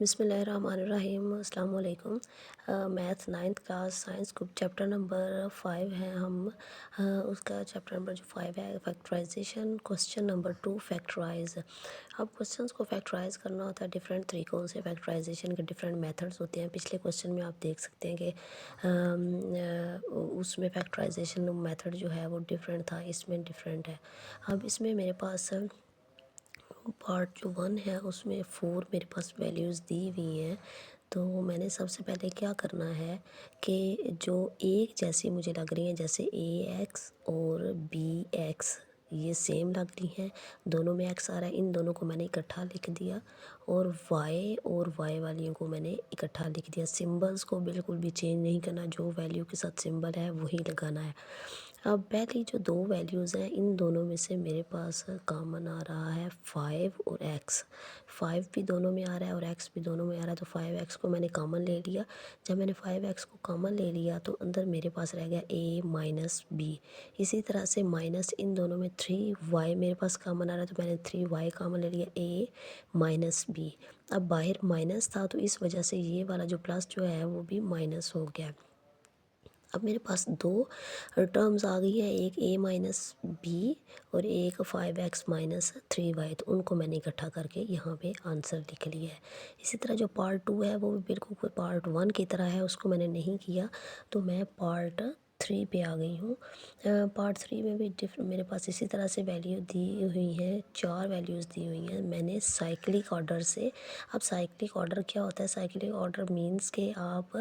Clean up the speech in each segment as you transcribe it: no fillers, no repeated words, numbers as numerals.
बिस्मिल्लाहिर्रहमानिर्रहीम अस्सलाम वालेकुम। Math ninth class science group chapter number 5 है। हम उसका चैप्टर नंबर जो 5 है फैक्टराइजेशन, क्वेश्चन नंबर 2 फैक्टराइज। अब क्वेश्चंस को फैक्टराइज करना होता है डिफरेंट तरीक़ों से। फैक्टराइजेशन के डिफरेंट मेथड्स होते हैं। पिछले क्वेश्चन में आप देख सकते हैं कि उसमें फैक्टराइजेशन मेथड जो है वो डिफरेंट था, इसमें डिफरेंट है। अब इसमें मेरे पास पार्ट जो 1 है उसमें 4 मेरे पास वैल्यूज़ दी हुई हैं। तो मैंने सबसे पहले क्या करना है कि जो एक जैसी मुझे लग रही हैं, जैसे ए एक्स और बी एक्स ये सेम लग रही हैं, दोनों में एक्स आ रहा है, इन दोनों को मैंने इकट्ठा लिख दिया और वाई वालियों को मैंने इकट्ठा लिख दिया। सिंबल्स को बिल्कुल भी चेंज नहीं करना, जो वैल्यू के साथ सिंबल है वही लगाना है। अब पहली जो दो वैल्यूज़ हैं इन दोनों में से मेरे पास कॉमन आ रहा है 5 और एक्स। 5 भी दोनों में आ रहा है और एक्स भी दोनों में आ रहा है, तो 5x को मैंने कॉमन ले लिया। जब मैंने 5x को कॉमन ले लिया तो अंदर मेरे पास रह गया a माइनस बी। इसी तरह से माइनस इन दोनों में 3y मेरे पास कॉमन आ रहा है, तो मैंने 3y कॉमन ले लिया, a माइनस बी। अब बाहर माइनस था तो इस वजह से ये वाला जो प्लस जो है वो भी माइनस हो गया। अब मेरे पास दो टर्म्स आ गई है, एक a माइनस बी और एक 5x माइनस 3y, तो उनको मैंने इकट्ठा करके यहाँ पे आंसर लिख लिया है। इसी तरह जो पार्ट 2 है वो भी बिल्कुल पार्ट 1 की तरह है, उसको मैंने नहीं किया, तो मैं पार्ट 3 पे आ गई हूँ। पार्ट 3 में भी मेरे पास इसी तरह से वैल्यू दी हुई हैं, 4 वैल्यूज़ दी हुई हैं मैंने साइक्लिक ऑर्डर से। अब साइक्लिक ऑर्डर क्या होता है? साइक्लिक ऑर्डर मींस कि आप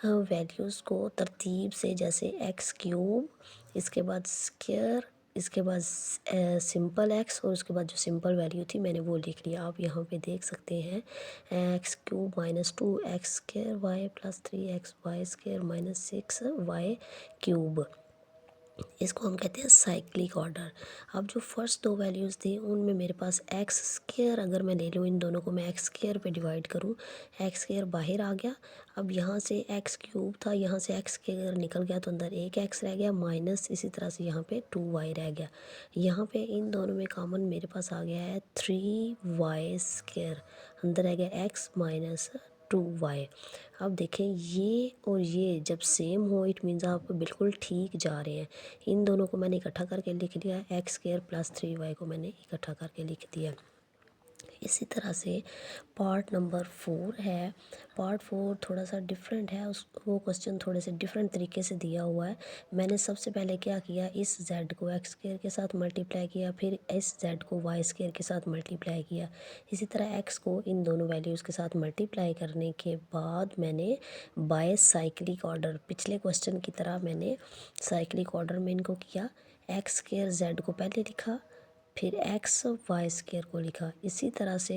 वैल्यूज़ को तरतीब से, जैसे एक्स क्यूब, इसके बाद स्क्वायर, इसके बाद सिंपल एक्स और उसके बाद जो सिंपल वैल्यू थी मैंने वो लिख लिया। आप यहाँ पे देख सकते हैं x cube minus 2x square y plus 3xy square minus 6y cube, इसको हम कहते हैं साइक्लिक ऑर्डर। अब जो फर्स्ट दो वैल्यूज़ थी उनमें मेरे पास एक्स स्क्वायर, अगर मैं ले लूँ इन दोनों को मैं एक्स स्क्वायर पे डिवाइड करूँ, एक्स स्क्वायर बाहर आ गया। अब यहाँ से एक्स क्यूब था, यहाँ से एक्स स्क्वायर निकल गया तो अंदर एक एक्स रह गया, माइनस इसी तरह से यहाँ पे 2y रह गया। यहाँ पे इन दोनों में कॉमन मेरे पास आ गया है 3y स्क्वायर, अंदर रह गया एक्स माइनस 2y। अब देखें ये और ये जब सेम हो इट मीन्स आप बिल्कुल ठीक जा रहे हैं। इन दोनों को मैंने इकट्ठा करके लिख लिया, एक्स स्क्वायर प्लस 3y को मैंने इकट्ठा करके लिख दिया। इसी तरह से पार्ट नंबर 4 है। पार्ट 4 थोड़ा सा डिफरेंट है, उस वो क्वेश्चन थोड़े से डिफरेंट तरीके से दिया हुआ है। मैंने सबसे पहले क्या किया, इस z को एक्स स्क्वायर के साथ मल्टीप्लाई किया, फिर इस z को वाई स्क्वायर के साथ मल्टीप्लाई किया। इसी तरह x को इन दोनों वैल्यूज़ के साथ मल्टीप्लाई करने के बाद मैंने बाय साइक्लिक ऑर्डर, पिछले क्वेश्चन की तरह मैंने साइक्लिक ऑर्डर में इनको किया। एक्स स्क्वायर z को पहले लिखा, फिर एक्स वाई स्क्वायर को लिखा, इसी तरह से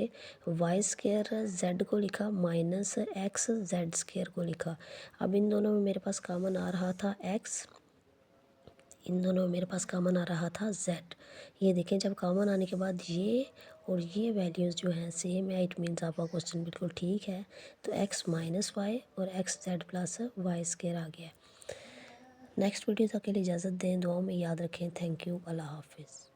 वाई स्क्वायर जेड को लिखा, माइनस एक्स जेड स्क्वायर को लिखा। अब इन दोनों में मेरे पास कॉमन आ रहा था एक्स, इन दोनों में मेरे पास कॉमन आ रहा था जेड। ये देखें जब कॉमन आने के बाद ये और ये वैल्यूज़ जो हैं सेम है, इट मीन्स आपका क्वेश्चन बिल्कुल ठीक है। तो एक्स माइनस वाई और X Z plus Y square आ गया। नेक्स्ट वीडियो तक के लिए इजाज़त दें, दुआओं में याद रखें। थैंक यू, अल्लाह हाफिज़।